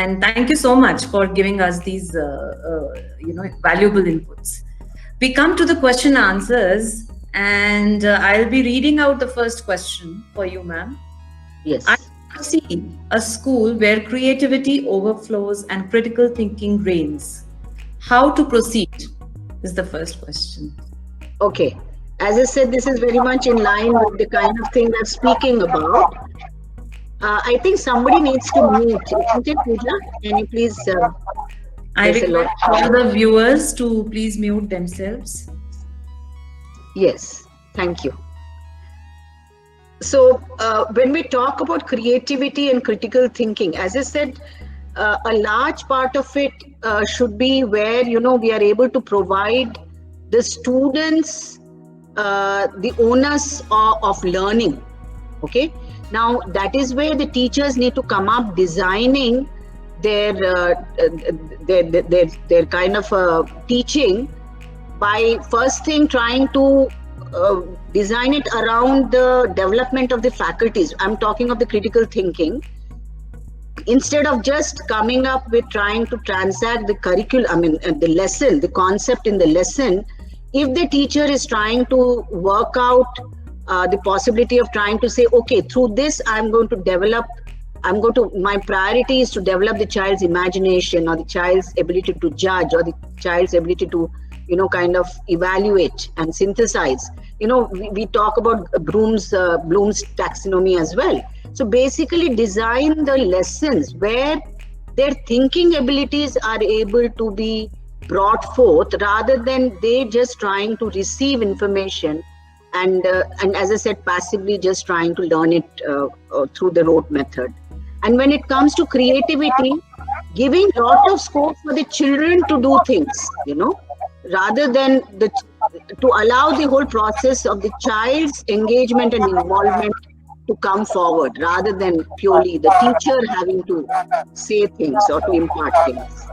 And thank you so much for giving us these, valuable inputs. We come to the question answers, and I'll be reading out the first question for you, ma'am. I Yes. see a school where creativity overflows and critical thinking reigns. How to proceed is the first question. Okay. As I said, this is very much in line with the kind of thing I'm speaking about. I think somebody needs to mute, isn't it, Pooja? Can you please? I There's a lot. request all the viewers to please mute themselves. Yes. Thank you. So when we talk about creativity and critical thinking, as I said, a large part of it should be where we are able to provide the students the onus of learning. Okay. Now that is where the teachers need to come up designing their kind of teaching by first thing trying to design it around the development of the faculties. I'm talking of the critical thinking. Instead of just coming up with trying to transact the curriculum, the lesson, the concept in the lesson, if the teacher is trying to work out the possibility of trying to say, okay, through this, my priority is to develop the child's imagination or the child's ability to judge or the child's ability to kind of evaluate and synthesize. We talk about Bloom's taxonomy as well. So basically design the lessons where their thinking abilities are able to be brought forth rather than they just trying to receive information and as I said, passively just trying to learn it through the rote method. And when it comes to creativity, giving a lot of scope for the children to do things, rather than to allow the whole process of the child's engagement and involvement to come forward rather than purely the teacher having to say things or to impart things.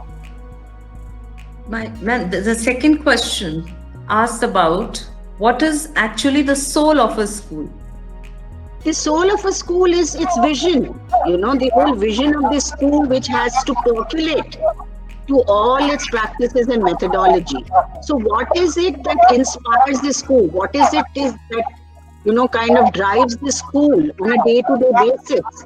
The second question asks about what is actually the soul of a school. The soul of a school is its vision, the whole vision of the school, which has to percolate to all its practices and methodology. So what is it that inspires the school? What is it that kind of drives the school on a day-to-day basis?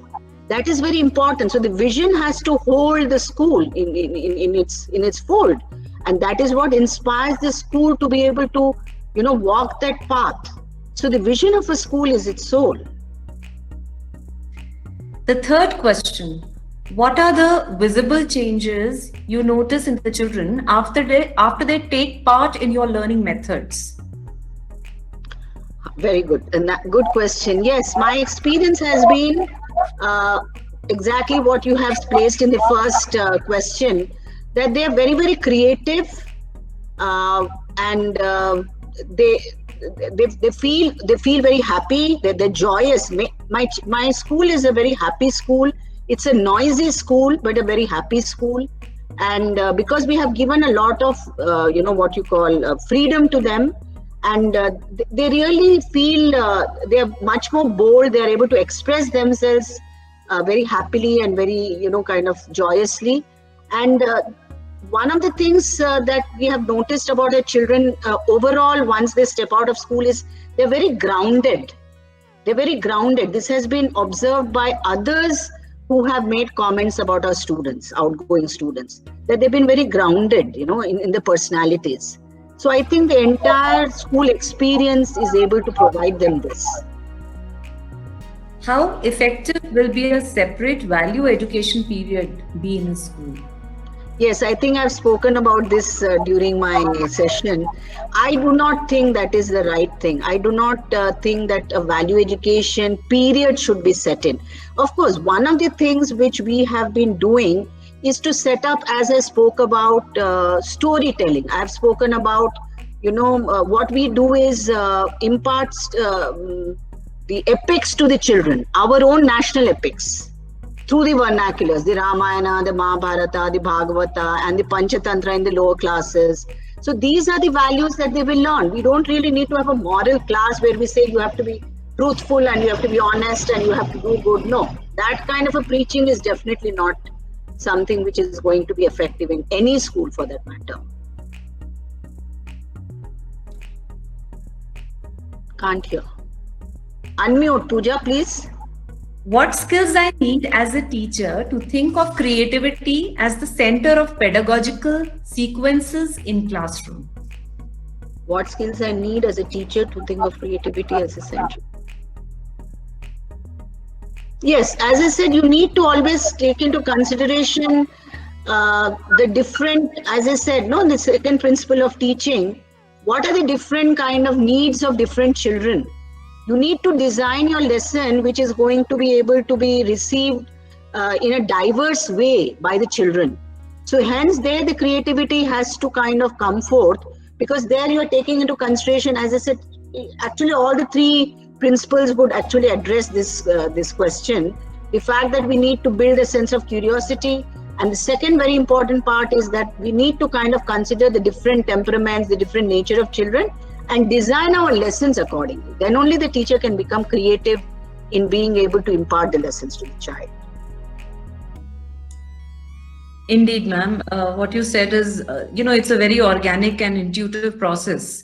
That is very important. So the vision has to hold the school in its fold, and that is what inspires the school to be able to walk that path. So the vision of a school is its soul. The third question: what are the visible changes you notice in the children after they take part in your learning methods? Very good. And good question. Yes, my experience has been exactly what you have placed in the first question, that they are very, very creative and they feel very happy. They're joyous. My school is a very happy school. It's a noisy school, but a very happy school. And because we have given a lot of what you call freedom to them, and they really feel they are much more bold. They are able to express themselves very happily and very kind of joyously. And one of the things that we have noticed about the children overall once they step out of school is they're very grounded. They're very grounded. This has been observed by others who have made comments about our students, outgoing students, that they've been very grounded, in the personalities. So I think the entire school experience is able to provide them this. How effective will be a separate value education period be in a school? Yes, I think I've spoken about this during my session. I do not think that is the right thing. I do not think that a value education period should be set in. Of course, one of the things which we have been doing is to set up, as I spoke about storytelling. I've spoken about, what we do is impart the epics to the children, our own national epics, through the vernaculars, the Ramayana, the Mahabharata, the Bhagavata, and the Panchatantra in the lower classes. So these are the values that they will learn. We don't really need to have a moral class where we say you have to be truthful and you have to be honest and you have to do good. No, that kind of a preaching is definitely not something which is going to be effective in any school for that matter. Can't hear. Unmute, Pooja, please. What skills I need as a teacher to think of creativity as the center of pedagogical sequences in classroom? What skills I need as a teacher to think of creativity as essential? Yes, as I said, you need to always take into consideration the different, as I said, no, the second principle of teaching, what are the different kind of needs of different children? You need to design your lesson which is going to be able to be received in a diverse way by the children. So hence there the creativity has to kind of come forth, because there you are taking into consideration, as I said, actually all the three principles would actually address this question. The fact that we need to build a sense of curiosity, and the second very important part is that we need to kind of consider the different temperaments, the different nature of children, and design our lessons accordingly. Then only the teacher can become creative in being able to impart the lessons to the child. Indeed, ma'am. What you said is, it's a very organic and intuitive process.